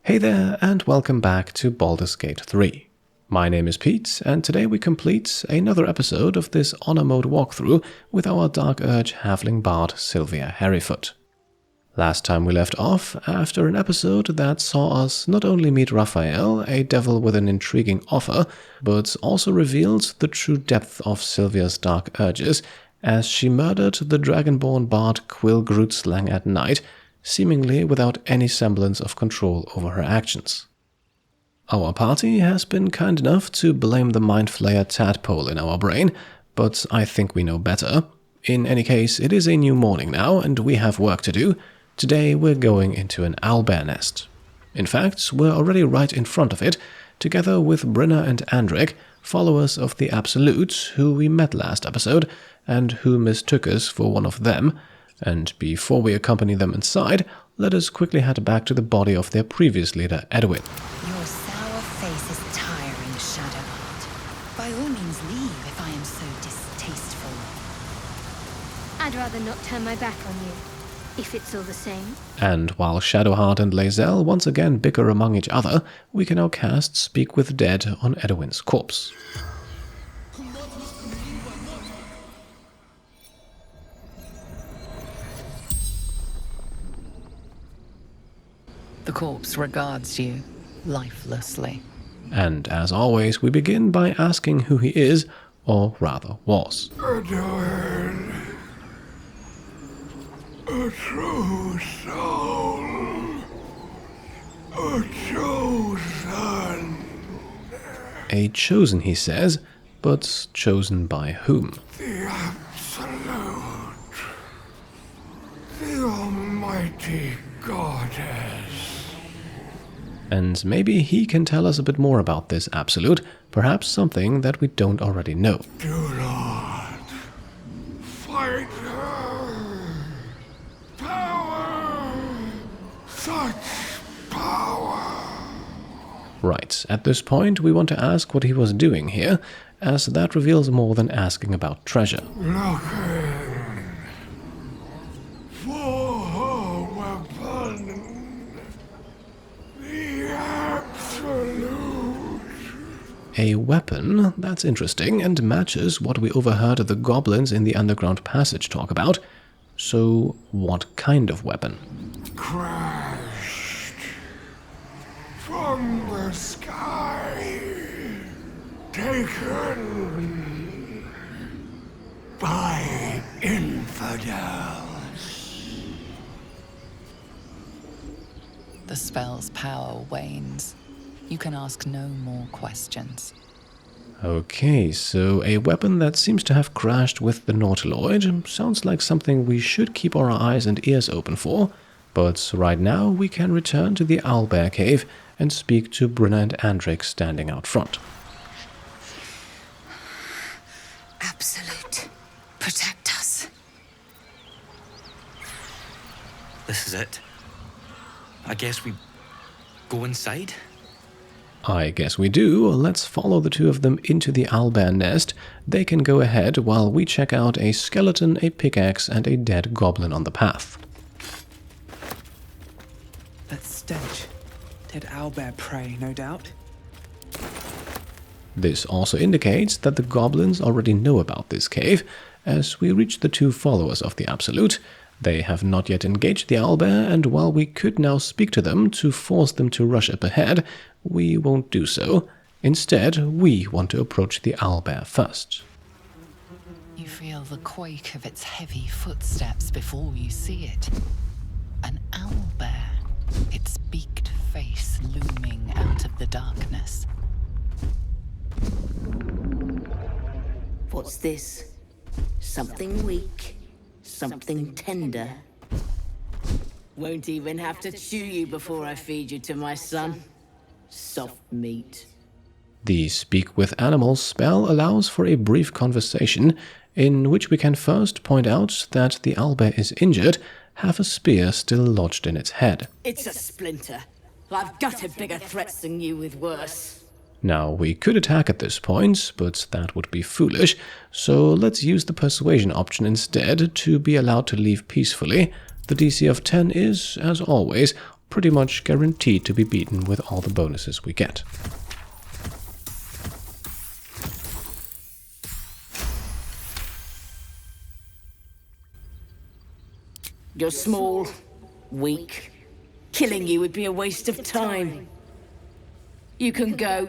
Hey there, and welcome back to Baldur's Gate 3. My name is Pete, and today we complete another episode of this Honor Mode walkthrough with our Dark Urge Halfling Bard, Sylvia Hairyfoot. Last time we left off after an episode that saw us not only meet Raphael, a devil with an intriguing offer, but also revealed the true depth of Sylvia's dark urges as she murdered the Dragonborn Bard Quill Grootslang at night, seemingly without any semblance of control over her actions. Our party has been kind enough to blame the Mind Flayer tadpole in our brain, but I think we know better. In any case, it is a new morning now, and we have work to do. Today we're going into an owlbear nest. In fact, we're already right in front of it, together with Brynna and Andrick, followers of the Absolute, who we met last episode, and who mistook us for one of them. And before we accompany them inside, let us quickly head back to the body of their previous leader, Edowin. Your sour face is tiring, Shadowheart. By all means leave if I am so distasteful. I'd rather not turn my back on you, if it's all the same. And while Shadowheart and Laezel once again bicker among each other, we can now cast Speak with Dead on Edowin's corpse. The corpse regards you lifelessly. And as always, we begin by asking who he is, or rather was. Edowin, a true soul, a chosen. A chosen, he says, but chosen by whom? The Absolute, the Almighty Goddess. And maybe he can tell us a bit more about this Absolute, perhaps something that we don't already know. Do not fight her. Power, such power. Right, at this point we want to ask what he was doing here, as that reveals more than asking about treasure. Looking for her weapon. The Absolute. A weapon? That's interesting, and matches what we overheard the goblins in the underground passage talk about. So, what kind of weapon? Crashed from the sky, taken by infidels. The spell's power wanes. You can ask no more questions. Okay, so a weapon that seems to have crashed with the Nautiloid sounds like something we should keep our eyes and ears open for, but right now we can return to the Owlbear Cave and speak to Brynna and Andrick standing out front. Absolute, protect us. This is it. I guess we go inside? I guess we do. Let's follow the two of them into the owlbear nest. They can go ahead while we check out a skeleton, a pickaxe, and a dead goblin on the path. That stench. Dead owlbear prey, no doubt. This also indicates that the goblins already know about this cave. As we reach the two followers of the Absolute, they have not yet engaged the owlbear, and while we could now speak to them to force them to rush up ahead, we won't do so. Instead, we want to approach the owlbear first. You feel the quake of its heavy footsteps before you see it. An owlbear, its beaked face looming out of the darkness. What's this? Something weak, something tender. Won't even have to chew you before I feed you to my son. Soft meat. The Speak with Animals spell allows for a brief conversation, in which we can first point out that the owlbear is injured, have a spear still lodged in its head. It's a splinter. I've gutted bigger threats than you with worse. Now, we could attack at this point, but that would be foolish, so let's use the persuasion option instead to be allowed to leave peacefully. The DC of 10 is, as always, pretty much guaranteed to be beaten with all the bonuses we get. You're small, weak. Killing you would be a waste of time. You can go,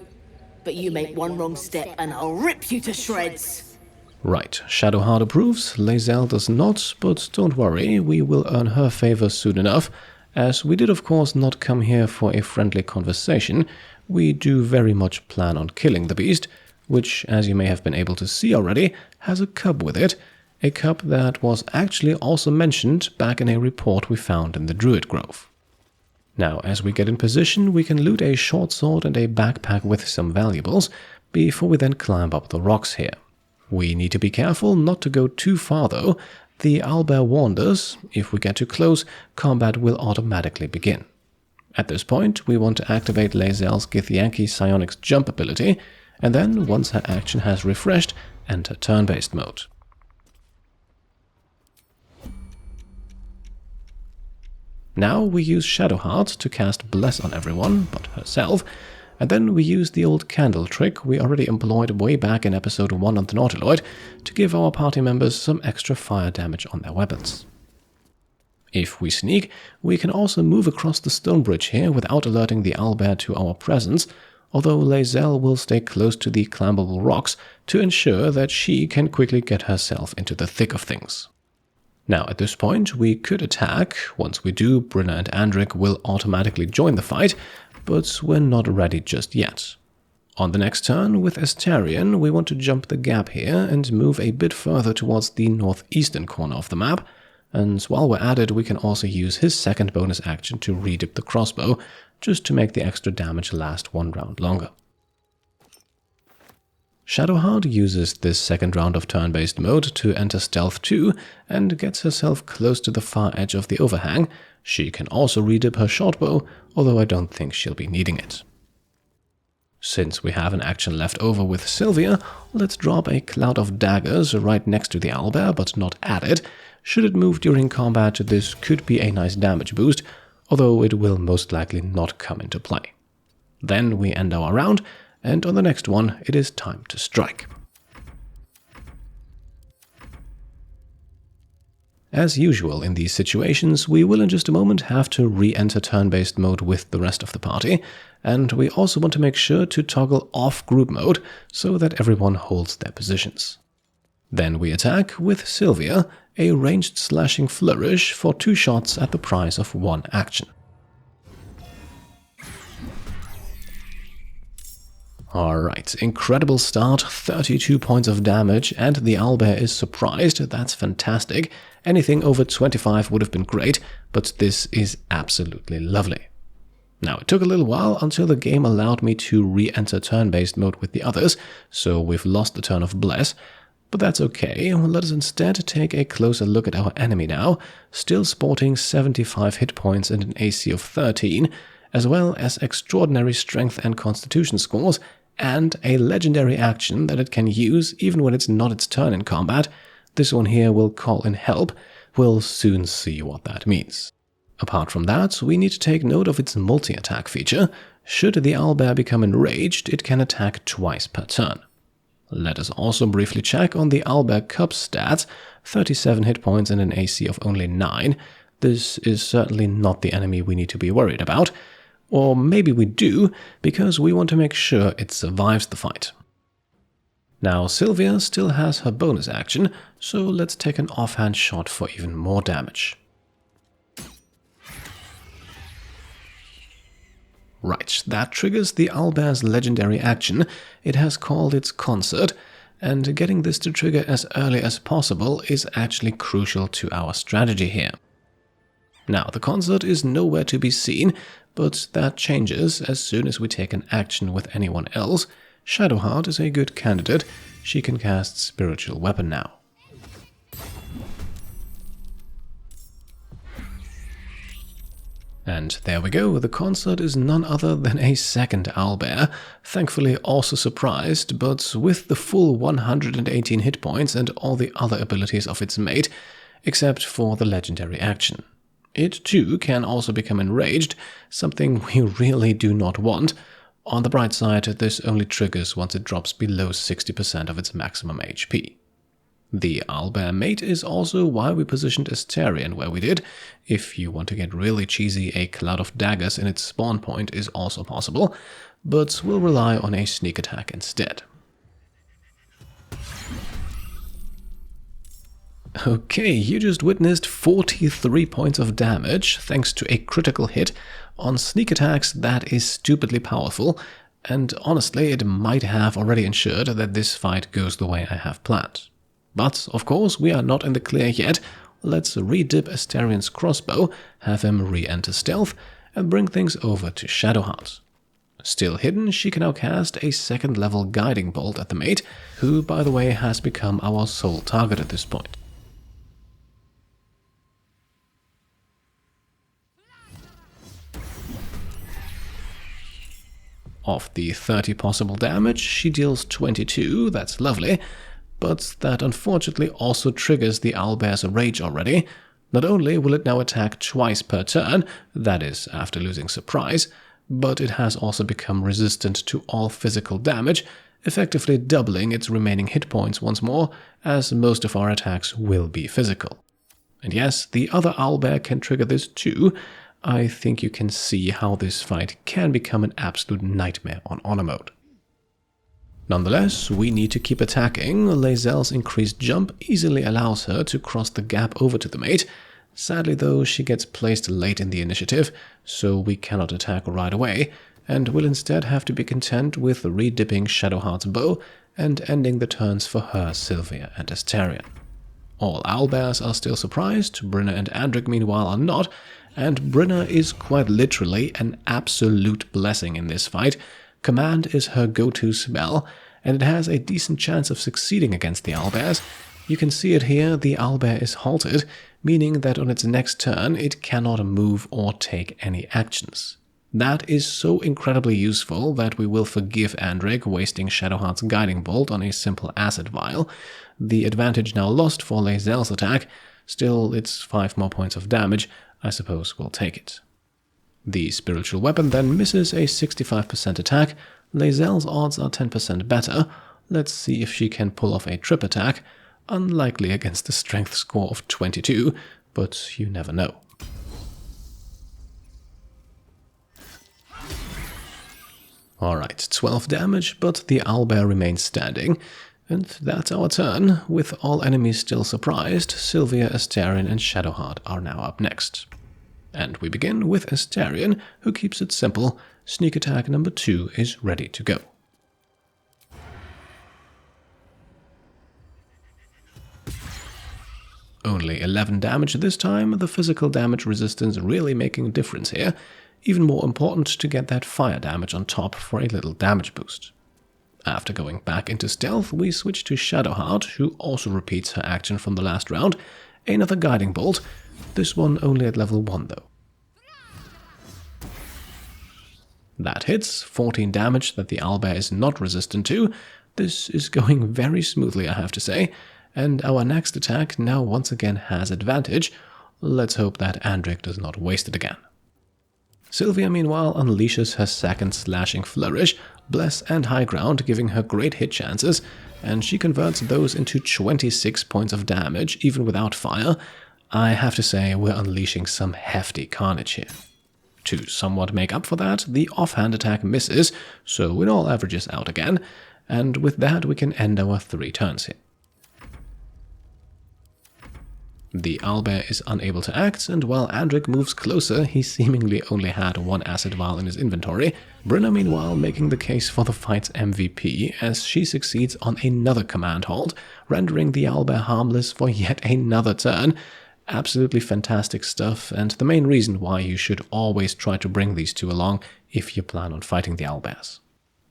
but you make one wrong step and I'll rip you to shreds. Right, Shadowheart approves, Laezel does not, but don't worry, we will earn her favor soon enough, as we did of course not come here for a friendly conversation. We do very much plan on killing the beast, which, as you may have been able to see already, has a cub with it, a cub that was actually also mentioned back in a report we found in the Druid Grove. Now, as we get in position, we can loot a short sword and a backpack with some valuables, before we then climb up the rocks here. We need to be careful not to go too far though. The owlbear warned us, if we get too close, combat will automatically begin. At this point, we want to activate Laezel's Githyanki Psionics jump ability, and then, once her action has refreshed, enter turn-based mode. Now we use Shadowheart to cast Bless on everyone but herself, and then we use the old candle trick we already employed way back in episode 1 on the Nautiloid to give our party members some extra fire damage on their weapons. If we sneak, we can also move across the stone bridge here without alerting the owlbear to our presence, although Laezel will stay close to the climbable rocks to ensure that she can quickly get herself into the thick of things. Now, at this point, we could attack. Once we do, Brynna and Andrick will automatically join the fight, but we're not ready just yet. On the next turn, with Astarion, we want to jump the gap here and move a bit further towards the northeastern corner of the map, and while we're at it, we can also use his second bonus action to redip the crossbow, just to make the extra damage last one round longer. Shadowheart uses this second round of turn-based mode to enter Stealth 2 and gets herself close to the far edge of the overhang. She can also redip her shortbow, although I don't think she'll be needing it. Since we have an action left over with Sylvia, let's drop a cloud of daggers right next to the owlbear, but not at it. Should it move during combat, this could be a nice damage boost, although it will most likely not come into play. Then we end our round, and on the next one, it is time to strike. As usual in these situations, we will in just a moment have to re-enter turn-based mode with the rest of the party, and we also want to make sure to toggle off group mode so that everyone holds their positions. Then we attack with Sylvia, a ranged slashing flourish for 2 shots at the price of 1 action. Alright, incredible start, 32 points of damage, and the owlbear is surprised. That's fantastic. Anything over 25 would have been great, but this is absolutely lovely. Now, it took a little while until the game allowed me to re-enter turn-based mode with the others, so we've lost the turn of Bless, but that's okay. Let us instead take a closer look at our enemy now, still sporting 75 hit points and an AC of 13, as well as extraordinary strength and constitution scores, and a legendary action that it can use even when it's not its turn in combat. This one here will call in help. We'll soon see what that means. Apart from that, we need to take note of its multi-attack feature. Should the owlbear become enraged, it can attack twice per turn. Let us also briefly check on the Owlbear Cub's stats, 37 hit points and an AC of only 9. This is certainly not the enemy we need to be worried about. Or maybe we do, because we want to make sure it survives the fight. Now, Sylvia still has her bonus action, so let's take an offhand shot for even more damage. Right, that triggers the Owlbear's legendary action. It has called its concert, and getting this to trigger as early as possible is actually crucial to our strategy here. Now, the concert is nowhere to be seen, but that changes as soon as we take an action with anyone else. Shadowheart is a good candidate. She can cast Spiritual Weapon now. And there we go, the concert is none other than a second owlbear, thankfully also surprised, but with the full 118 hit points and all the other abilities of its mate, except for the legendary action. It too can also become enraged, something we really do not want. On the bright side, this only triggers once it drops below 60% of its maximum HP. The Owlbear mate is also why we positioned Astarion where we did. If you want to get really cheesy, a cloud of daggers in its spawn point is also possible, but we'll rely on a sneak attack instead. Okay, you just witnessed 43 points of damage thanks to a critical hit. On sneak attacks, that is stupidly powerful, and honestly, it might have already ensured that this fight goes the way I have planned. But, of course, we are not in the clear yet. Let's re-dip Astarion's crossbow, have him re-enter stealth, and bring things over to Shadowheart. Still hidden, she can now cast a 2nd level guiding bolt at the mate, who, by the way, has become our sole target at this point. Of the 30 possible damage, she deals 22, that's lovely, but that unfortunately also triggers the Owlbear's rage already. Not only will it now attack twice per turn, that is, after losing surprise, but it has also become resistant to all physical damage, effectively doubling its remaining hit points once more, as most of our attacks will be physical. And yes, the other Owlbear can trigger this too. I think you can see how this fight can become an absolute nightmare on honor mode. Nonetheless, we need to keep attacking. Laezel's increased jump easily allows her to cross the gap over to the mate. Sadly though, she gets placed late in the initiative, so we cannot attack right away, and will instead have to be content with re-dipping Shadowheart's bow and ending the turns for her, Sylvia and Astarion. All Owlbears are still surprised, Brynna and Andrick meanwhile are not, and Brynna is quite literally an absolute blessing in this fight. Command is her go-to spell, and it has a decent chance of succeeding against the Owlbears. You can see it here, the Owlbear is halted, meaning that on its next turn it cannot move or take any actions. That is so incredibly useful that we will forgive Andrick wasting Shadowheart's guiding bolt on a simple acid vial. The advantage now lost for Laezel's attack, still it's 5 more points of damage, I suppose we'll take it. The spiritual weapon then misses a 65% attack. Laezel's odds are 10% better. Let's see if she can pull off a trip attack. Unlikely against a strength score of 22, but you never know. Alright, 12 damage, but the Owlbear remains standing. And that's our turn. With all enemies still surprised, Sylvia, Astarion and Shadowheart are now up next. And we begin with Astarion, who keeps it simple. Sneak attack number 2 is ready to go. Only 11 damage this time, the physical damage resistance really making a difference here. Even more important to get that fire damage on top for a little damage boost. After going back into stealth, we switch to Shadowheart, who also repeats her action from the last round. Another guiding bolt, this one only at level 1 though. That hits, 14 damage that the Owlbear is not resistant to. This is going very smoothly, I have to say, and our next attack now once again has advantage. Let's hope that Andrick does not waste it again. Sylvia meanwhile unleashes her second slashing flourish, Bless and High Ground giving her great hit chances, and she converts those into 26 points of damage even without fire. I have to say we're unleashing some hefty carnage here. To somewhat make up for that, the offhand attack misses, so it all averages out again, and with that we can end our 3 turns here. The Owlbear is unable to act, and while Andrick moves closer, he seemingly only had 1 acid vial in his inventory. Brynna meanwhile making the case for the fight's MVP, as she succeeds on another command halt, rendering the Owlbear harmless for yet another turn. Absolutely fantastic stuff, and the main reason why you should always try to bring these two along if you plan on fighting the Owlbears.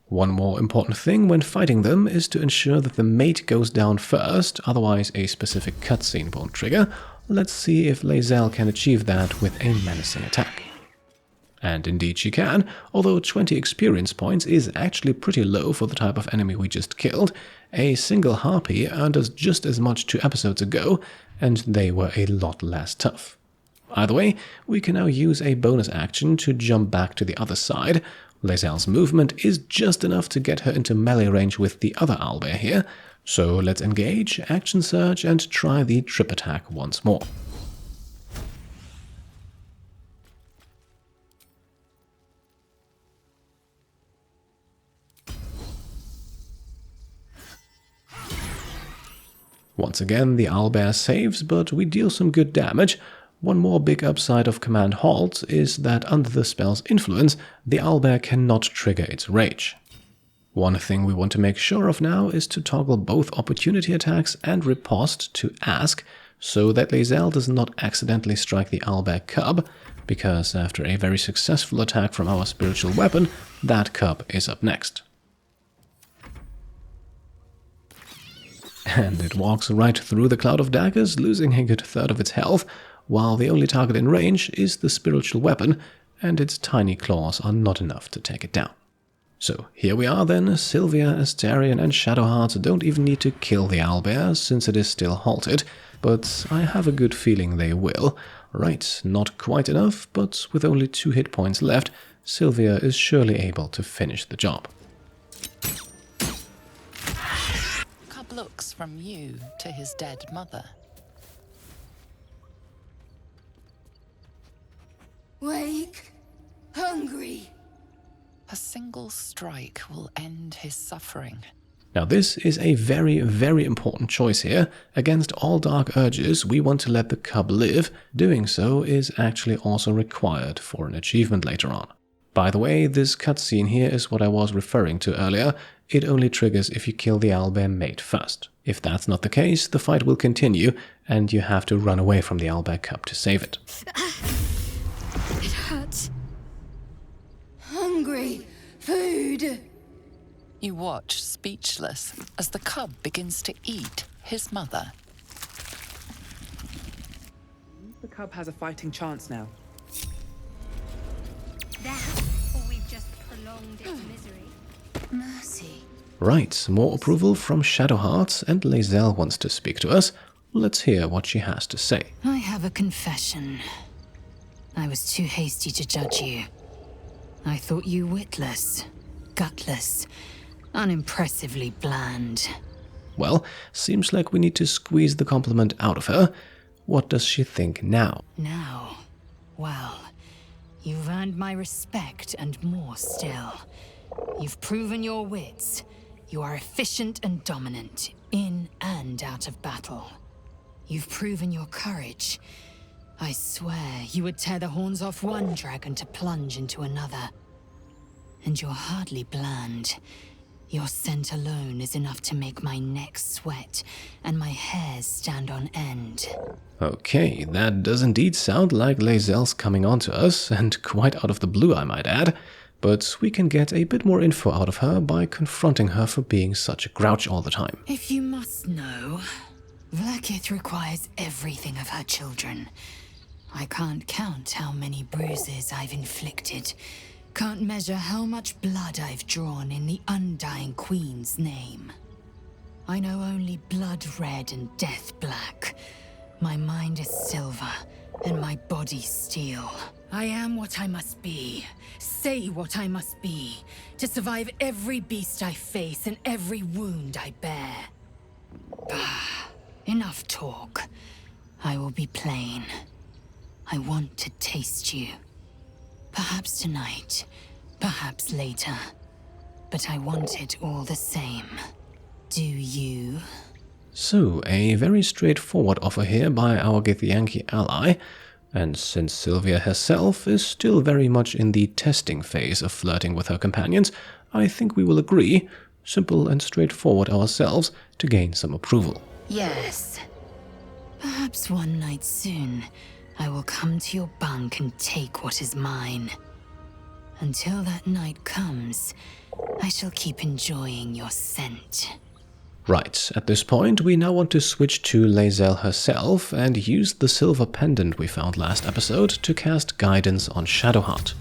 One more important thing when fighting them is to ensure that the mate goes down first, otherwise a specific cutscene won't trigger. Let's see if Laezel can achieve that with a menacing attack. And indeed she can, although 20 experience points is actually pretty low for the type of enemy we just killed. A single harpy earned us just as much 2 episodes ago, and they were a lot less tough. Either way, we can now use a bonus action to jump back to the other side. Laezel's movement is just enough to get her into melee range with the other owlbear here, so let's engage, action surge, and try the trip attack once more. Once again, the owlbear saves, but we deal some good damage. One more big upside of Command Halt is that under the spell's influence, the owlbear cannot trigger its rage. One thing we want to make sure of now is to toggle both opportunity attacks and riposte to ask, so that Laezel does not accidentally strike the Owlbear Cub, because after a very successful attack from our spiritual weapon, that cub is up next. And it walks right through the cloud of daggers, losing a good third of its health, while the only target in range is the spiritual weapon, and its tiny claws are not enough to take it down. So here we are then. Sylvia, Astarion and Shadowheart don't even need to kill the owlbear, since it is still halted, but I have a good feeling they will. Right, not quite enough, but with only 2 hit points left, Sylvia is surely able to finish the job. Cub looks from you to his dead mother. Wake. Hungry. A single strike will end his suffering. Now this is a very, very important choice here. Against all dark urges, we want to let the cub live. Doing so is actually also required for an achievement later on. By the way, this cutscene here is what I was referring to earlier. It only triggers if you kill the owlbear mate first. If that's not the case, the fight will continue, and you have to run away from the Owlbear Cub to save it. It hurts. Hungry. Food. You watch, speechless, as the cub begins to eat his mother. The cub has a fighting chance now. That, or we've just prolonged its misery. Mercy. Right, more approval from Shadowheart, and Laezel wants to speak to us. Let's hear what she has to say. I have a confession. I was too hasty to judge you. I thought you witless, gutless, unimpressively bland. Well, seems like we need to squeeze the compliment out of her. What does she think now? Now, well, you've earned my respect and more still. You've proven your wits. You are efficient and dominant, in and out of battle. You've proven your courage. I swear you would tear the horns off one dragon to plunge into another. And you're hardly bland. Your scent alone is enough to make my neck sweat and my hairs stand on end. Okay, that does indeed sound like Laezel's coming on to us, and quite out of the blue I might add. But we can get a bit more info out of her by confronting her for being such a grouch all the time. If you must know, Vlaakith requires everything of her children. I can't count how many bruises I've inflicted. Can't measure how much blood I've drawn in the undying Queen's name. I know only blood red and death black. My mind is silver, and my body steel. I am what I must be, say what I must be, to survive every beast I face and every wound I bear. Bah, enough talk. I will be plain. I want to taste you. Perhaps tonight, perhaps later. But I want it all the same. Do you? So, a very straightforward offer here by our Githyanki ally, and since Sylvia herself is still very much in the testing phase of flirting with her companions, I think we will agree, simple and straightforward ourselves, to gain some approval. Yes. Perhaps one night soon, I will come to your bunk and take what is mine. Until that night comes, I shall keep enjoying your scent. Right, at this point we now want to switch to Laezel herself and use the silver pendant we found last episode to cast guidance on Shadowheart.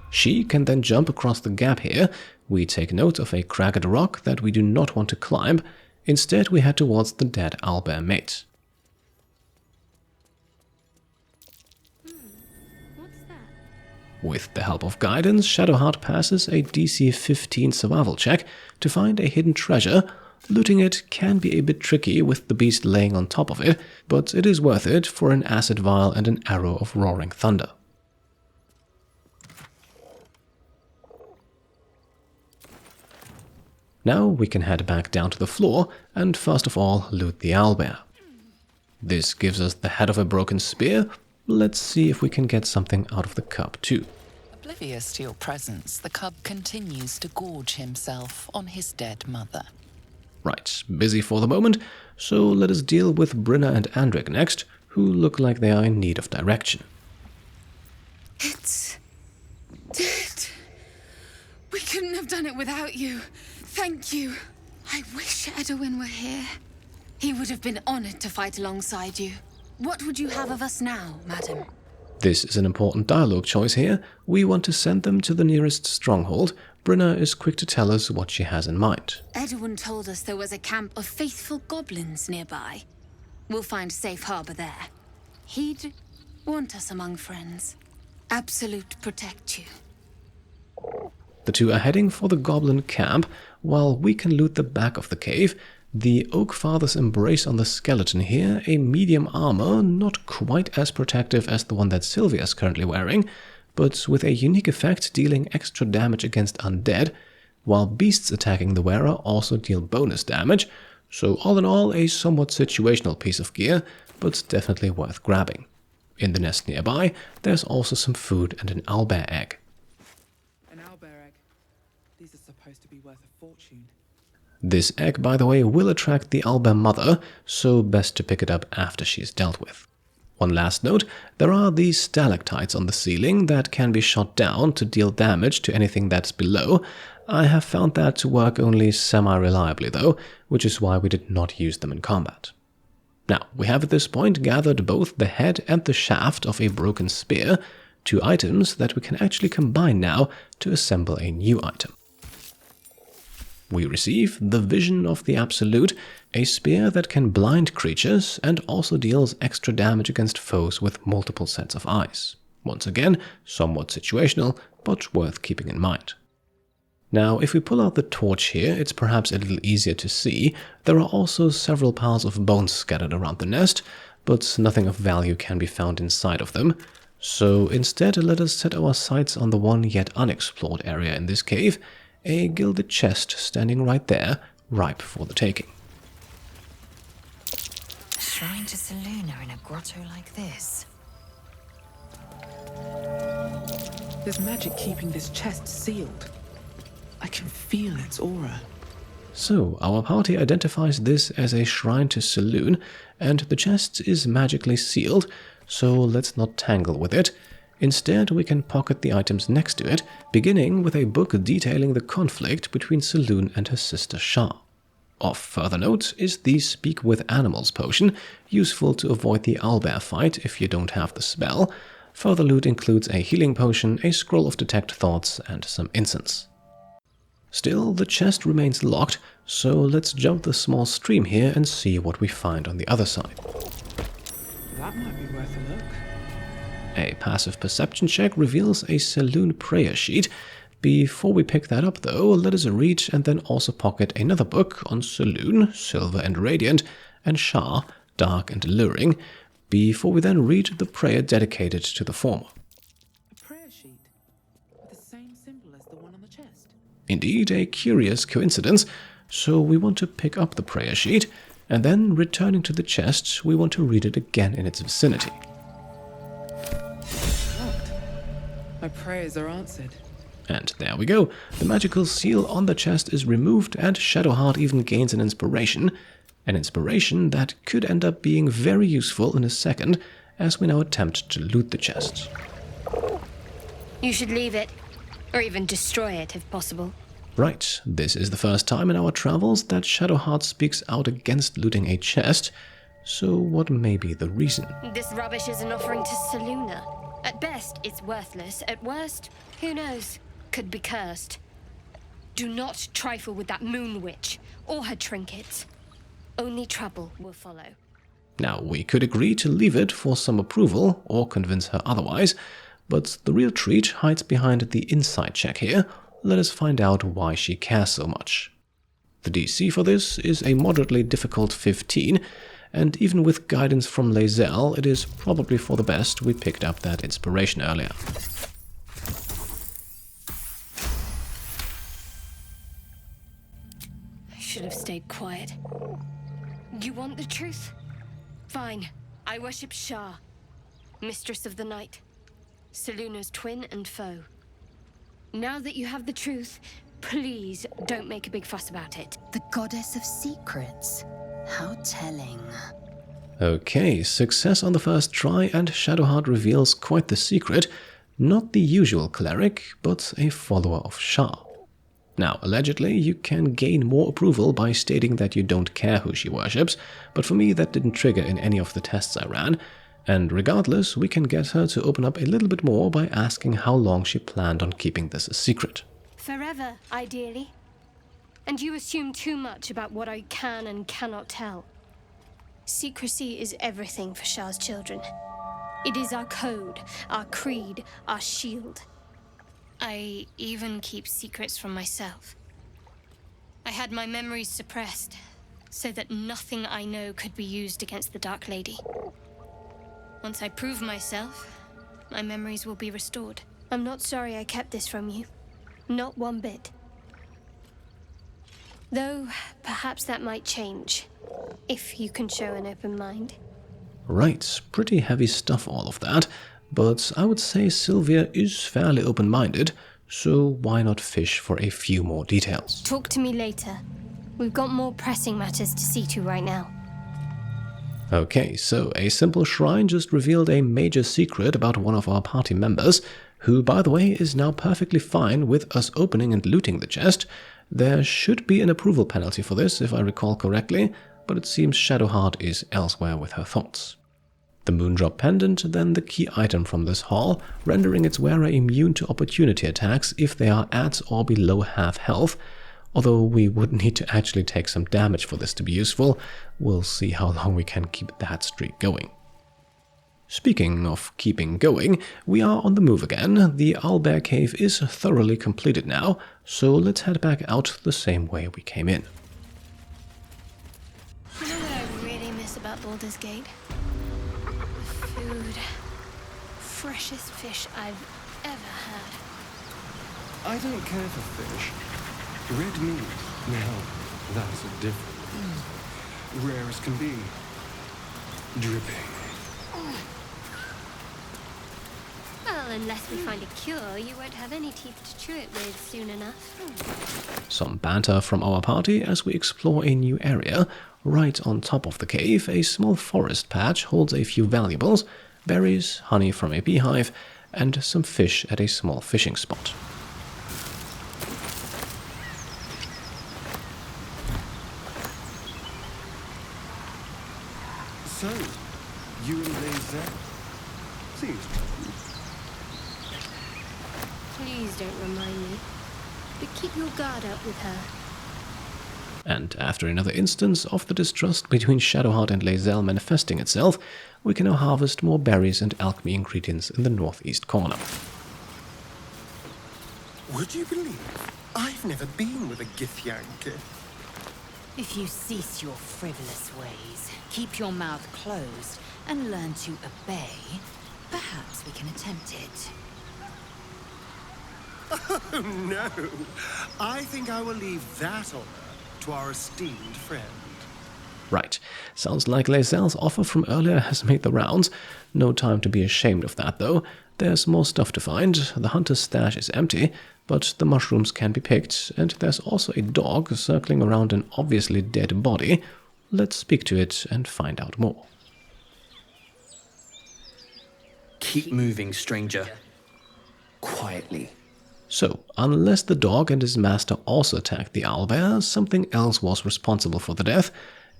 She can then jump across the gap here. We take note of a cracked rock that we do not want to climb. Instead we head towards the dead owlbear mate. With the help of guidance, Shadowheart passes a DC 15 survival check to find a hidden treasure. Looting it can be a bit tricky with the beast laying on top of it, but it is worth it for an acid vial and an arrow of roaring thunder. Now we can head back down to the floor and first of all loot the owlbear. This gives us the head of a broken spear. Let's see if we can get something out of the cub too. Oblivious to your presence, the cub continues to gorge himself on his dead mother. Right, busy for the moment, so let us deal with Brynna and Andrick next, who look like they are in need of direction. It's dead. We couldn't have done it without you. Thank you. I wish Edowin were here. He would have been honored to fight alongside you. What would you have of us now, madam? This is an important dialogue choice here. We want to send them to the nearest stronghold. Brynna is quick to tell us what she has in mind. Edowin told us there was a camp of faithful goblins nearby. We'll find safe harbor there. He'd want us among friends. Absolute protect you. The two are heading for the goblin camp, while we can loot the back of the cave. The Oak Father's Embrace on the skeleton here, a medium armor, not quite as protective as the one that Sylvia is currently wearing, but with a unique effect dealing extra damage against undead, while beasts attacking the wearer also deal bonus damage, so all in all a somewhat situational piece of gear, but definitely worth grabbing. In the nest nearby, there's also some food and an owlbear egg. An owlbear egg. These are supposed to be worth a fortune. This egg, by the way, will attract the owlbear mother, so best to pick it up after she's dealt with. One last note, there are these stalactites on the ceiling that can be shot down to deal damage to anything that's below. I have found that to work only semi-reliably though, which is why we did not use them in combat. Now, we have at this point gathered both the head and the shaft of a broken spear, two items that we can actually combine now to assemble a new item. We receive the Vision of the Absolute, a spear that can blind creatures and also deals extra damage against foes with multiple sets of eyes. Once again, somewhat situational, but worth keeping in mind. Now, if we pull out the torch here, it's perhaps a little easier to see. There are also several piles of bones scattered around the nest, but nothing of value can be found inside of them. So instead, let us set our sights on the one yet unexplored area in this cave, a gilded chest standing right there, ripe for the taking. A shrine to Selune in a grotto like this. There's magic keeping this chest sealed. I can feel its aura. So, our party identifies this as a shrine to Selune, and the chest is magically sealed, so let's not tangle with it. Instead, we can pocket the items next to it, beginning with a book detailing the conflict between Selune and her sister Shar. Of further note is the Speak with Animals potion, useful to avoid the Owlbear Fight if you don't have the spell. Further loot includes a healing potion, a scroll of Detect Thoughts, and some incense. Still, the chest remains locked, so let's jump the small stream here and see what we find on the other side. That might be worth a look. A passive perception check reveals a Selune prayer sheet. Before we pick that up though, let us read and then also pocket another book on Selune, Silver and Radiant, and Shar, Dark and Alluring, before we then read the prayer dedicated to the former. A prayer sheet with the same symbol as the one on the chest. Indeed, a curious coincidence, so we want to pick up the prayer sheet, and then returning to the chest, we want to read it again in its vicinity. My prayers are answered. And there we go. The magical seal on the chest is removed, and Shadowheart even gains an inspiration that could end up being very useful in a second, as we now attempt to loot the chest. You should leave it, or even destroy it if possible. Right, this is the first time in our travels that Shadowheart speaks out against looting a chest, so what may be the reason? This rubbish is an offering to Selune. At best, it's worthless. At worst, who knows? Could be cursed. Do not trifle with that moon witch or her trinkets. Only trouble will follow. Now, we could agree to leave it for some approval or convince her otherwise, but the real treat hides behind the insight check here. Let us find out why she cares so much. The DC for this is a moderately difficult 15, and even with guidance from Laezel, it is probably for the best we picked up that inspiration earlier. I should have stayed quiet. You want the truth? Fine. I worship Shar, Mistress of the Night, Selune's twin and foe. Now that you have the truth, please don't make a big fuss about it. The goddess of secrets. How telling. Okay, success on the first try, and Shadowheart reveals quite the secret. Not the usual cleric, but a follower of Shar. Now, allegedly, you can gain more approval by stating that you don't care who she worships, but for me that didn't trigger in any of the tests I ran, and regardless, we can get her to open up a little bit more by asking how long she planned on keeping this a secret. Forever, ideally. And you assume too much about what I can and cannot tell. Secrecy is everything for Shar's children. It is our code, our creed, our shield. I even keep secrets from myself. I had my memories suppressed, so that nothing I know could be used against the Dark Lady. Once I prove myself, my memories will be restored. I'm not sorry I kept this from you. Not one bit. Though, perhaps that might change, if you can show an open mind. Right, pretty heavy stuff all of that, but I would say Sylvia is fairly open-minded, so why not fish for a few more details? Talk to me later. We've got more pressing matters to see to right now. Okay, so a simple shrine just revealed a major secret about one of our party members, who, by the way, is now perfectly fine with us opening and looting the chest. There should be an approval penalty for this, if I recall correctly, but it seems Shadowheart is elsewhere with her thoughts. The Moondrop Pendant, then the key item from this haul, rendering its wearer immune to opportunity attacks if they are at or below half health, although we would need to actually take some damage for this to be useful. We'll see how long we can keep that streak going. Speaking of keeping going, we are on the move again. The Owlbear Cave is thoroughly completed now, so let's head back out the same way we came in. You know what I really miss about Baldur's Gate? The food. Freshest fish I've ever had. I don't care for fish. Red meat, now, that's a different. Rare as can be. Dripping. Well, unless we find a cure, you won't have any teeth to chew it with soon enough. Some banter from our party as we explore a new area. Right on top of the cave, a small forest patch holds a few valuables, berries, honey from a beehive, and some fish at a small fishing spot. So, you and Laezel? Seems Please don't remind me. But keep your guard up with her. And after another instance of the distrust between Shadowheart and Laezel manifesting itself, we can now harvest more berries and alchemy ingredients in the northeast corner. Would you believe I've never been with a Githyank? If you cease your frivolous ways, keep your mouth closed, and learn to obey, perhaps we can attempt it. Oh no! I think I will leave that honor to our esteemed friend. Right, sounds like Laezel's offer from earlier has made the rounds. No time to be ashamed of that though. There's more stuff to find. The hunter's stash is empty, but the mushrooms can be picked, and there's also a dog circling around an obviously dead body. Let's speak to it and find out more. Keep moving, stranger. Quietly. So, unless the dog and his master also attacked the owlbear, something else was responsible for the death.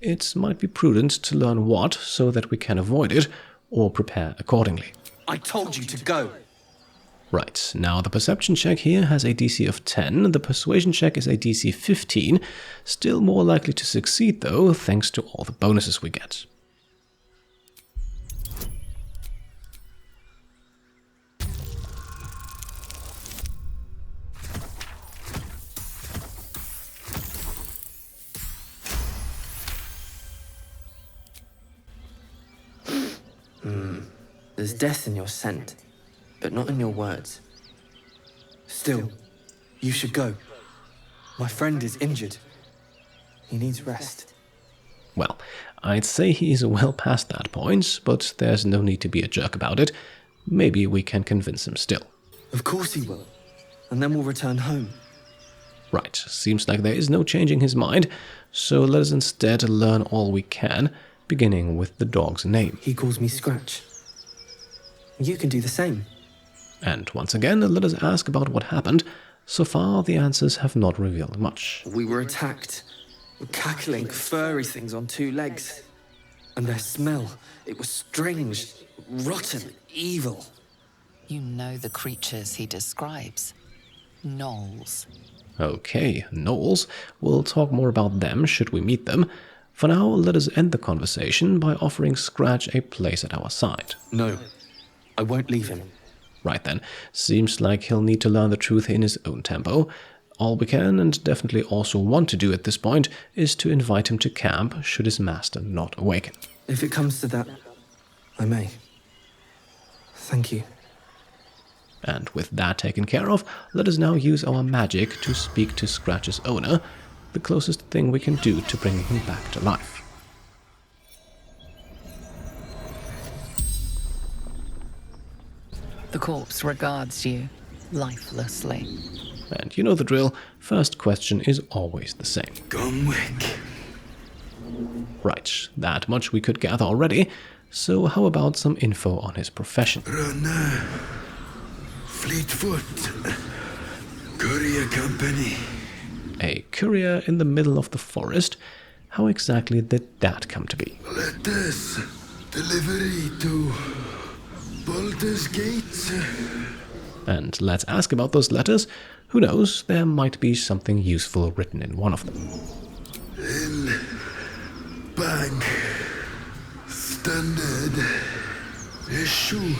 It might be prudent to learn what, so that we can avoid it, or prepare accordingly. I told you to go. Right, now the perception check here has a DC of 10, the persuasion check is a DC 15, still more likely to succeed though, thanks to all the bonuses we get. There's death in your scent, but not in your words. Still, you should go. My friend is injured. He needs rest. Well, I'd say he's well past that point, but there's no need to be a jerk about it. Maybe we can convince him still. Of course he will. And then we'll return home. Right, seems like there is no changing his mind, so let us instead learn all we can, beginning with the dog's name. He calls me Scratch. You can do the same. And once again, let us ask about what happened. So far, the answers have not revealed much. We were attacked. Cackling, furry things on 2 legs. And their smell, it was strange, rotten, evil. You know the creatures he describes. Gnolls. Okay, gnolls. We'll talk more about them should we meet them. For now, let us end the conversation by offering Scratch a place at our side. No, I won't leave him. Right then, seems like he'll need to learn the truth in his own tempo. All we can, and definitely also want to do at this point, is to invite him to camp should his master not awaken. If it comes to that, I may. Thank you. And with that taken care of, let us now use our magic to speak to Scratch's owner, the closest thing we can do to bring him back to life. The corpse regards you lifelessly. And you know the drill, first question is always the same. Gomwick. Right, that much we could gather already, so how about some info on his profession? Runner. Fleetfoot. Courier company. A courier in the middle of the forest? How exactly did that come to be? Letters. Delivery to Baldur's Gate. And let's ask about those letters. Who knows, there might be something useful written in one of them. In Bank. Standard. Issue.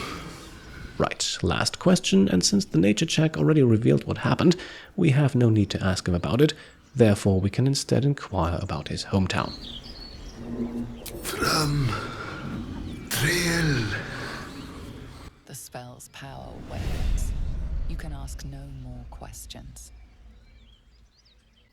Right, last question, and since the nature check already revealed what happened, we have no need to ask him about it, therefore we can instead inquire about his hometown. From Trail. The spell's power wanes. You can ask no more questions.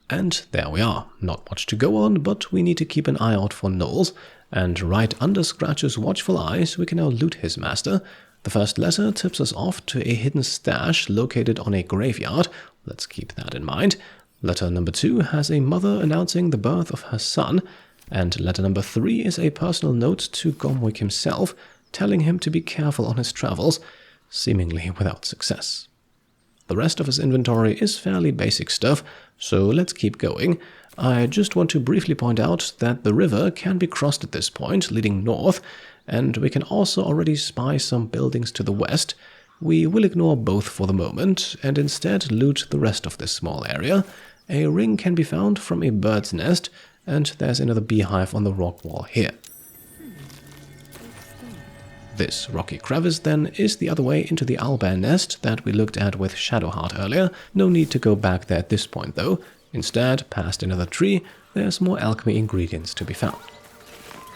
And there we are. Not much to go on, but we need to keep an eye out for gnolls, and right under Scratch's watchful eyes we can now loot his master. The first letter tips us off to a hidden stash located on a graveyard. Let's keep that in mind. Letter number 2 has a mother announcing the birth of her son, and letter number 3 is a personal note to Gomwick himself, telling him to be careful on his travels, seemingly without success. The rest of his inventory is fairly basic stuff, so let's keep going. I just want to briefly point out that the river can be crossed at this point, leading north, and we can also already spy some buildings to the west. We will ignore both for the moment, and instead loot the rest of this small area. A ring can be found from a bird's nest, and there's another beehive on the rock wall here. This rocky crevice, then, is the other way into the owlbear nest that we looked at with Shadowheart earlier. No need to go back there at this point, though. Instead, past another tree, there's more alchemy ingredients to be found.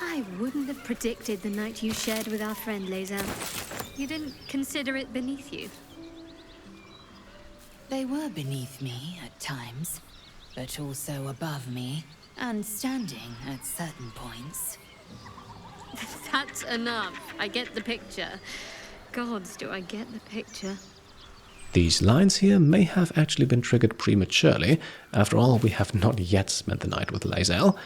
I wouldn't have predicted the night you shared with our friend Laezel. You didn't consider it beneath you. They were beneath me at times, but also above me, and standing at certain points. That's enough. I get the picture. Gods, do I get the picture. These lines here may have actually been triggered prematurely. After all, we have not yet spent the night with Laezel.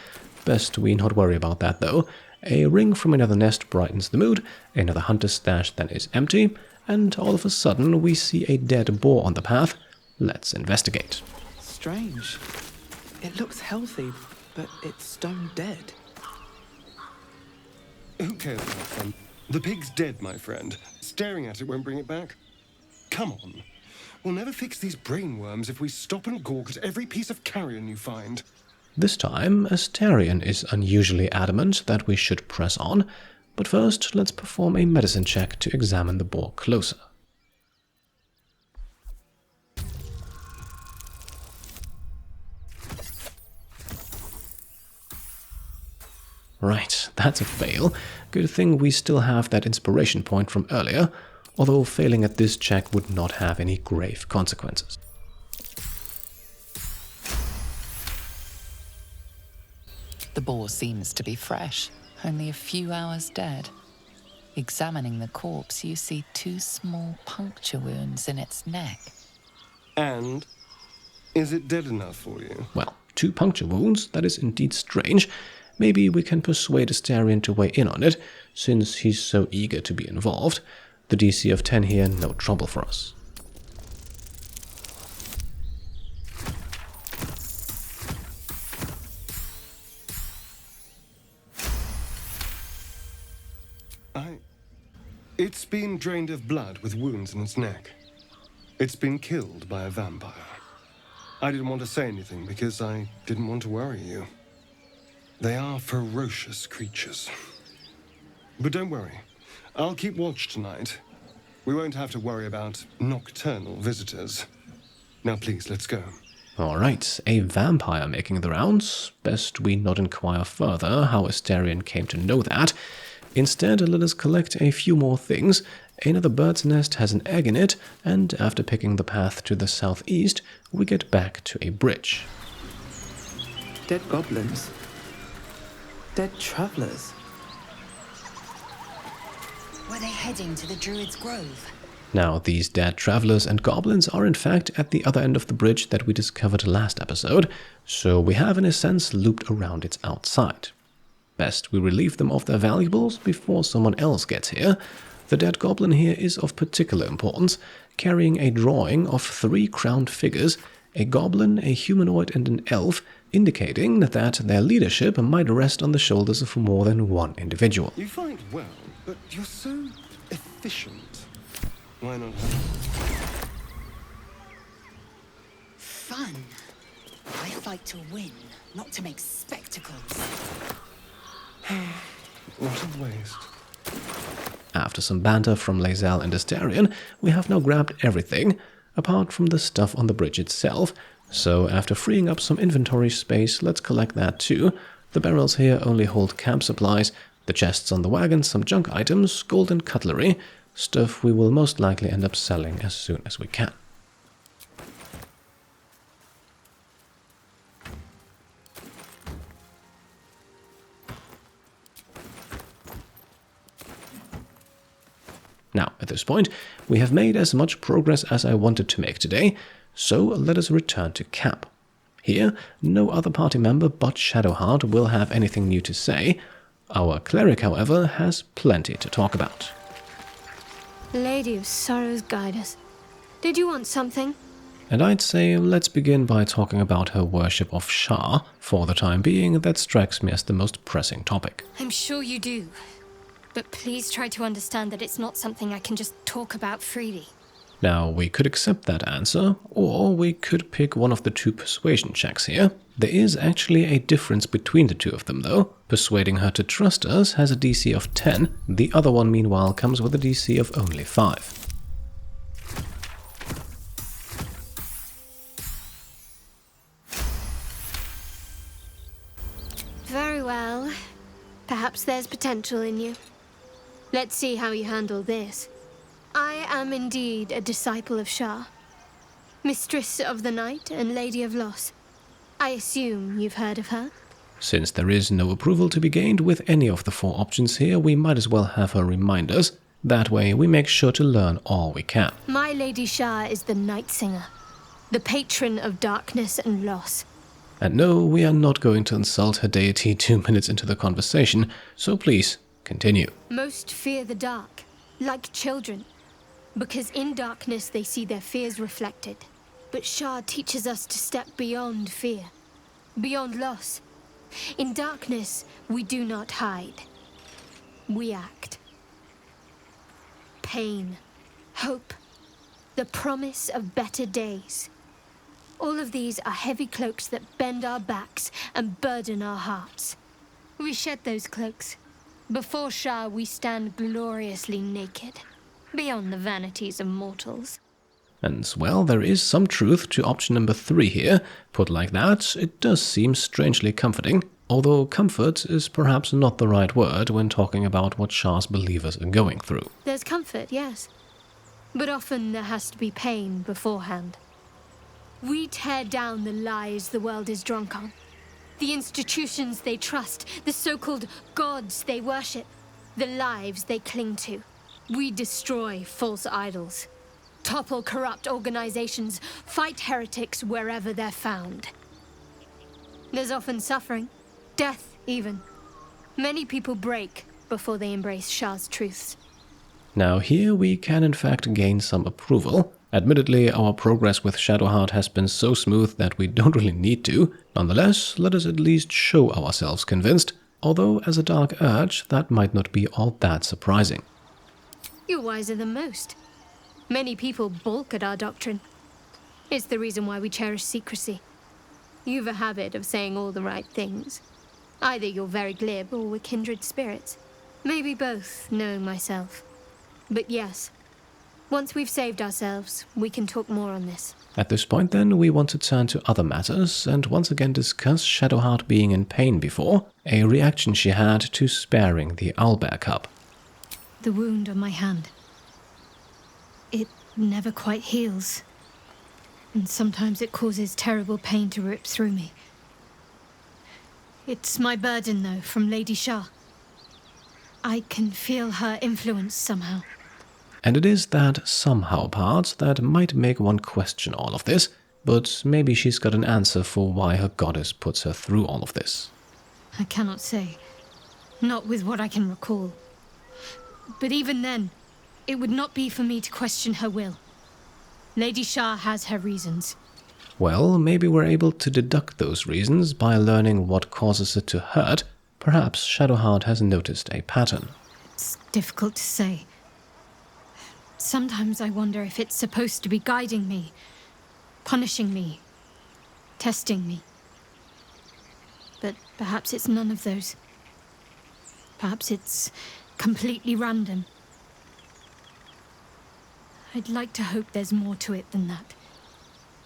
Best we not worry about that, though. A ring from another nest brightens the mood, another hunter's stash then is empty, and all of a sudden we see a dead boar on the path. Let's investigate. Strange. It looks healthy, but it's stone dead. Who cares about fun? The pig's dead, my friend. Staring at it won't bring it back. Come on. We'll never fix these brainworms if we stop and gawk at every piece of carrion you find. This time, Astarion is unusually adamant that we should press on, but first let's perform a medicine check to examine the boar closer. Right, that's a fail. Good thing we still have that inspiration point from earlier, although failing at this check would not have any grave consequences. The boar seems to be fresh, only a few hours dead. Examining the corpse, you see 2 small puncture wounds in its neck. And is it dead enough for you? Well, 2 puncture wounds, that is indeed strange. Maybe we can persuade Astarion to weigh in on it, since he's so eager to be involved. The DC of 10 here, no trouble for us. It's been drained of blood with wounds in its neck. It's been killed by a vampire. I didn't want to say anything because I didn't want to worry you. They are ferocious creatures. But don't worry, I'll keep watch tonight. We won't have to worry about nocturnal visitors. Now please, let's go. Alright, a vampire making the rounds. Best we not inquire further how Astarion came to know that. Instead, let us collect a few more things. Another bird's nest has an egg in it, and after picking the path to the southeast, we get back to a bridge. Dead goblins. Dead travelers. Were they heading to the Druid's Grove? Now, these dead travelers and goblins are in fact at the other end of the bridge that we discovered last episode, so we have in a sense looped around its outside. Best we relieve them of their valuables before someone else gets here. The dead goblin here is of particular importance, carrying a drawing of 3 crowned figures, a goblin, a humanoid and an elf, indicating that their leadership might rest on the shoulders of more than one individual. You fight well, but you're so efficient. Why not? Fun. I fight to win, not to make spectacles. What a waste. After some banter from Laezel and Astarion, we have now grabbed everything, apart from the stuff on the bridge itself, so after freeing up some inventory space, let's collect that too. The barrels here only hold camp supplies, the chests on the wagon some junk items, gold and cutlery, stuff we will most likely end up selling as soon as we can. Now, at this point, we have made as much progress as I wanted to make today, so let us return to camp. Here, no other party member but Shadowheart will have anything new to say. Our cleric, however, has plenty to talk about. Lady of Sorrows, guide us. Did you want something? And I'd say let's begin by talking about her worship of Shar. For the time being, that strikes me as the most pressing topic. I'm sure you do. But please try to understand that it's not something I can just talk about freely. Now, we could accept that answer, or we could pick one of the 2 persuasion checks here. There is actually a difference between the 2 of them, though. Persuading her to trust us has a DC of 10, the other one, meanwhile, comes with a DC of only 5. Very well. Perhaps there's potential in you. Let's see how you handle this. I am indeed a disciple of Shar, Mistress of the Night and Lady of Loss. I assume you've heard of her? Since there is no approval to be gained with any of the 4 options here, we might as well have her remind us. That way we make sure to learn all we can. My Lady Shar is the Night Singer, the patron of darkness and loss. And no, we are not going to insult her deity 2 minutes into the conversation, so please, continue. Most fear the dark, like children, because in darkness they see their fears reflected. But Shar teaches us to step beyond fear, beyond loss. In darkness, we do not hide. We act. Pain, hope, the promise of better days. All of these are heavy cloaks that bend our backs and burden our hearts. We shed those cloaks. Before Shar, we stand gloriously naked, beyond the vanities of mortals. And, well, there is some truth to option number 3 here. Put like that, it does seem strangely comforting. although comfort is perhaps not the right word when talking about what Shar's believers are going through. There's comfort, yes. But often there has to be pain beforehand. We tear down the lies the world is drunk on. The institutions they trust, the so-called gods they worship, the lives they cling to. We destroy false idols, topple corrupt organizations, fight heretics wherever they're found. There's often suffering, death even. Many people break before they embrace Shar's truths. Now here we can in fact gain some approval. Admittedly, our progress with Shadowheart has been so smooth that we don't really need to. Nonetheless, let us at least show ourselves convinced, although as a Dark Urge, that might not be all that surprising. You're wiser than most. Many people balk at our doctrine. It's the reason why we cherish secrecy. You've a habit of saying all the right things. Either you're very glib or we're kindred spirits. Maybe both, knowing myself. But yes, once we've saved ourselves, we can talk more on this. At this point then, we want to turn to other matters and once again discuss Shadowheart being in pain before, a reaction she had to sparing the Owlbear Cub. The wound on my hand. It never quite heals. And sometimes it causes terrible pain to rip through me. It's my burden, though, from Lady Shar. I can feel her influence somehow. And it is that somehow part that might make one question all of this, but maybe she's got an answer for why her goddess puts her through all of this. I cannot say. Not with what I can recall. But even then, it would not be for me to question her will. Lady Shar has her reasons. Well, maybe we're able to deduct those reasons by learning what causes it to hurt. Perhaps Shadowheart has noticed a pattern. It's difficult to say. Sometimes I wonder if it's supposed to be guiding me, punishing me, testing me. But perhaps it's none of those. Perhaps it's completely random. I'd like to hope there's more to it than that.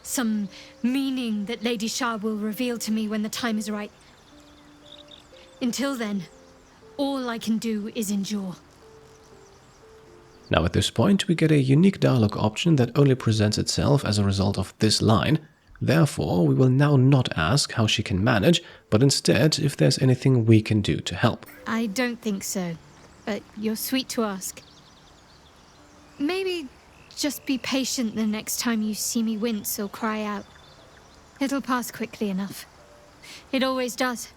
Some meaning that Lady Shar will reveal to me when the time is right. Until then, all I can do is endure. Now at this point we get a unique dialogue option that only presents itself as a result of this line. Therefore, we will now not ask how she can manage, but instead if there's anything we can do to help. I don't think so, but you're sweet to ask. Maybe just be patient the next time you see me wince or cry out. It'll pass quickly enough. It always does.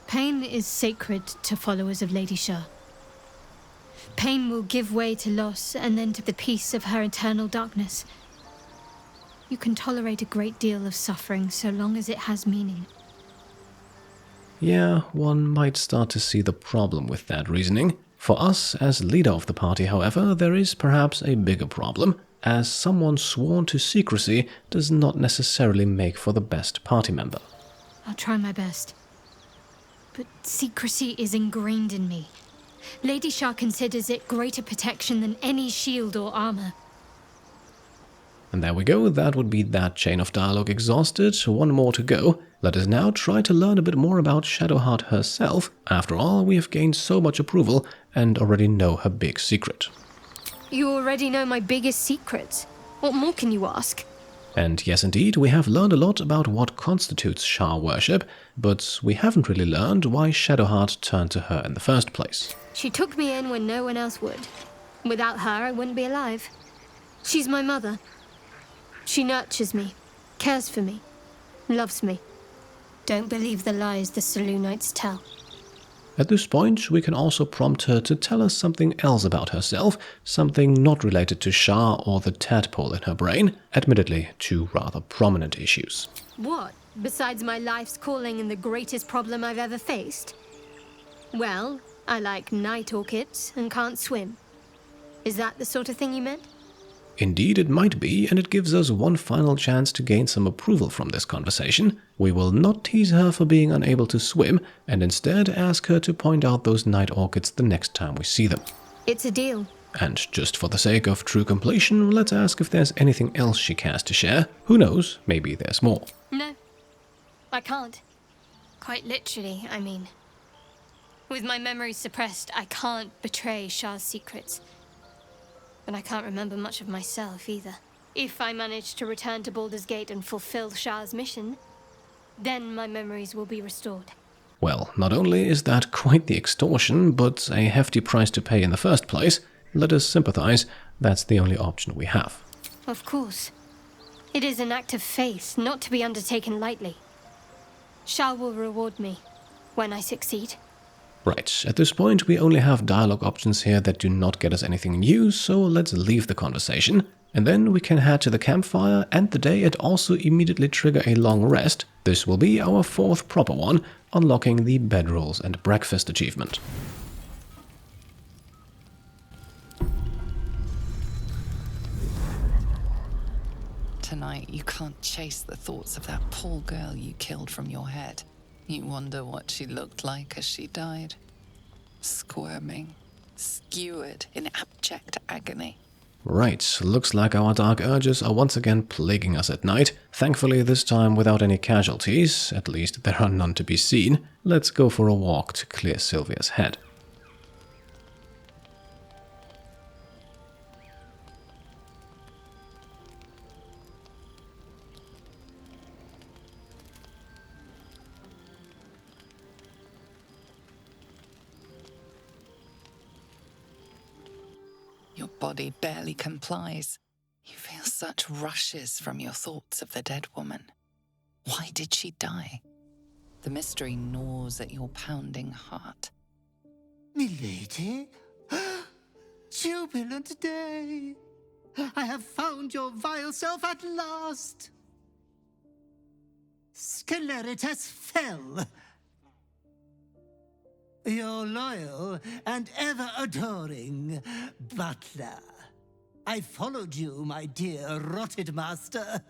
Pain is sacred to followers of Lady Shar. Pain will give way to loss and then to the peace of her eternal darkness. You can tolerate a great deal of suffering so long as it has meaning. Yeah, one might start to see the problem with that reasoning. For us, as leader of the party, however, there is perhaps a bigger problem, as someone sworn to secrecy does not necessarily make for the best party member. I'll try my best. But secrecy is ingrained in me. Lady Shar considers it greater protection than any shield or armor. And there we go, that would be that chain of dialogue exhausted. One more to go. Let us now try to learn a bit more about Shadowheart herself. After all, we have gained so much approval and already know her big secret. You already know my biggest secrets. What more can you ask? And yes indeed, we have learned a lot about what constitutes Shar worship, but we haven't really learned why Shadowheart turned to her in the first place. She took me in when no one else would. Without her, I wouldn't be alive. She's my mother. She nurtures me, cares for me, loves me. Don't believe the lies the Selunites tell. At this point, we can also prompt her to tell us something else about herself, something not related to Shar or the tadpole in her brain, admittedly two rather prominent issues. What, besides my life's calling and the greatest problem I've ever faced? Well, I like night orchids and can't swim. Is that the sort of thing you meant? Indeed it might be, and it gives us one final chance to gain some approval from this conversation. We will not tease her for being unable to swim, and instead ask her to point out those night orchids the next time we see them. It's a deal. And just for the sake of true completion, let's ask if there's anything else she cares to share. Who knows, maybe there's more. No, I can't. Quite literally, I mean. With my memory suppressed, I can't betray Shar's secrets. But I can't remember much of myself either. If I manage to return to Baldur's Gate and fulfill Shar's mission, then my memories will be restored. Well, not only is that quite the extortion, but a hefty price to pay in the first place, let us sympathize, that's the only option we have. Of course. It is an act of faith, not to be undertaken lightly. Shar will reward me when I succeed. Right, at this point we only have dialogue options here that do not get us anything new, so let's leave the conversation. And then we can head to the campfire, end the day and also immediately trigger a long rest. This will be our fourth proper one, unlocking the bedrolls and breakfast achievement. Tonight, you can't chase the thoughts of that poor girl you killed from your head. You wonder what she looked like as she died. Squirming, skewered in abject agony. Right, looks like our dark urges are once again plaguing us at night. Thankfully this time without any casualties, at least there are none to be seen. Let's go for a walk to clear Sylvia's head. Your body barely complies. You feel such rushes from your thoughts of the dead woman. Why did she die? The mystery gnaws at your pounding heart. Milady? Jubilant day! I have found your vile self at last! Sceleritas Fel! Your loyal and ever-adoring butler. I followed you, my dear rotted master.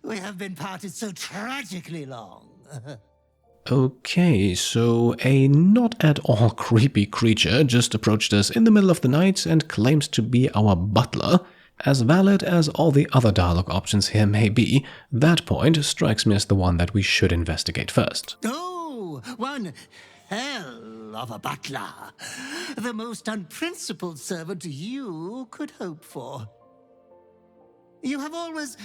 We have been parted so tragically long. Okay, so a not at all creepy creature just approached us in the middle of the night and claims to be our butler. As valid as all the other dialogue options here may be, that point strikes me as the one that we should investigate first. Oh, one hell of a butler. The most unprincipled servant you could hope for. You have always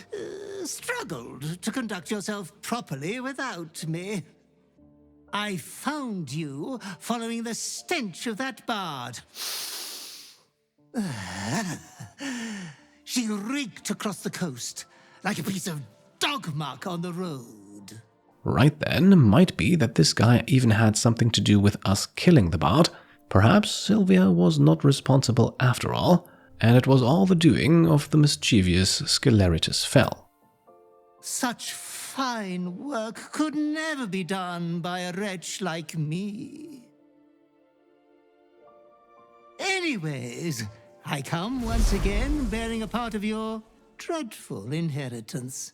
struggled to conduct yourself properly without me. I found you following the stench of that bard. She reeked across the coast like a piece of dog muck on the road. Right then, might be that this guy even had something to do with us killing the bard. Perhaps Sylvia was not responsible after all, and it was all the doing of the mischievous Sceleritas Fel. Such fine work could never be done by a wretch like me. Anyways, I come once again bearing a part of your dreadful inheritance.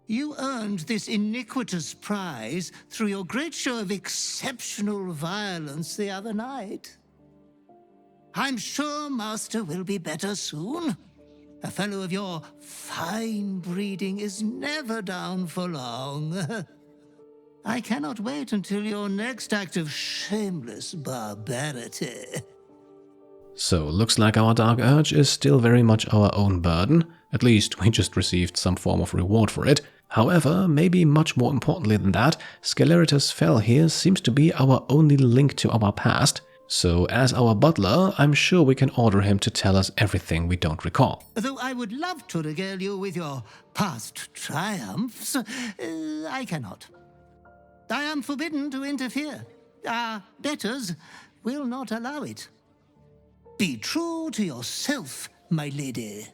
You earned this iniquitous prize through your great show of exceptional violence the other night. I'm sure Master will be better soon. A fellow of your fine breeding is never down for long. I cannot wait until your next act of shameless barbarity. So, looks like our dark urge is still very much our own burden. At least we just received some form of reward for it. However, maybe much more importantly than that, Sceleritas Fel here seems to be our only link to our past. So, as our butler, I'm sure we can order him to tell us everything we don't recall. Though I would love to regale you with your past triumphs, I cannot. I am forbidden to interfere. Our betters will not allow it. Be true to yourself, my lady.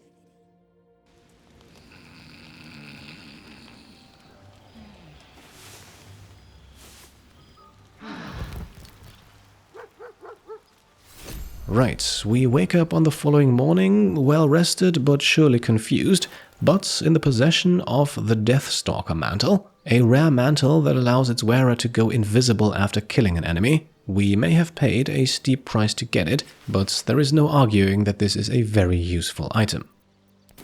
Right, we wake up on the following morning, well rested but surely confused, but in the possession of the Deathstalker mantle, a rare mantle that allows its wearer to go invisible after killing an enemy. We may have paid a steep price to get it, but there is no arguing that this is a very useful item.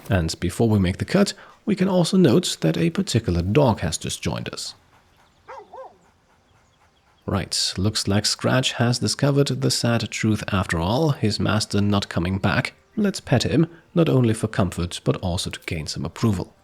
And before we make the cut, we can also note that a particular dog has just joined us. Right, looks like Scratch has discovered the sad truth after all, his master not coming back. Let's pet him, not only for comfort, but also to gain some approval.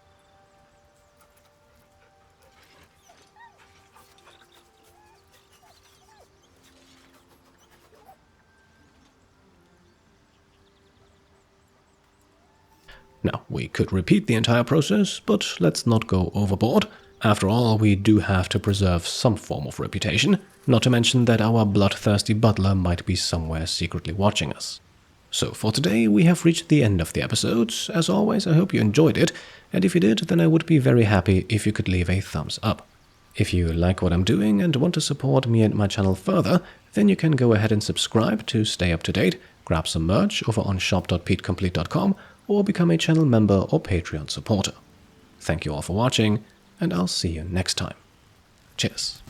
Now, we could repeat the entire process, but let's not go overboard. After all, we do have to preserve some form of reputation, not to mention that our bloodthirsty butler might be somewhere secretly watching us. So for today, we have reached the end of the episode. As always, I hope you enjoyed it, and if you did, then I would be very happy if you could leave a thumbs up. If you like what I'm doing and want to support me and my channel further, then you can go ahead and subscribe to stay up to date, grab some merch over on shop.petecomplete.com, or become a channel member or Patreon supporter. Thank you all for watching, and I'll see you next time. Cheers.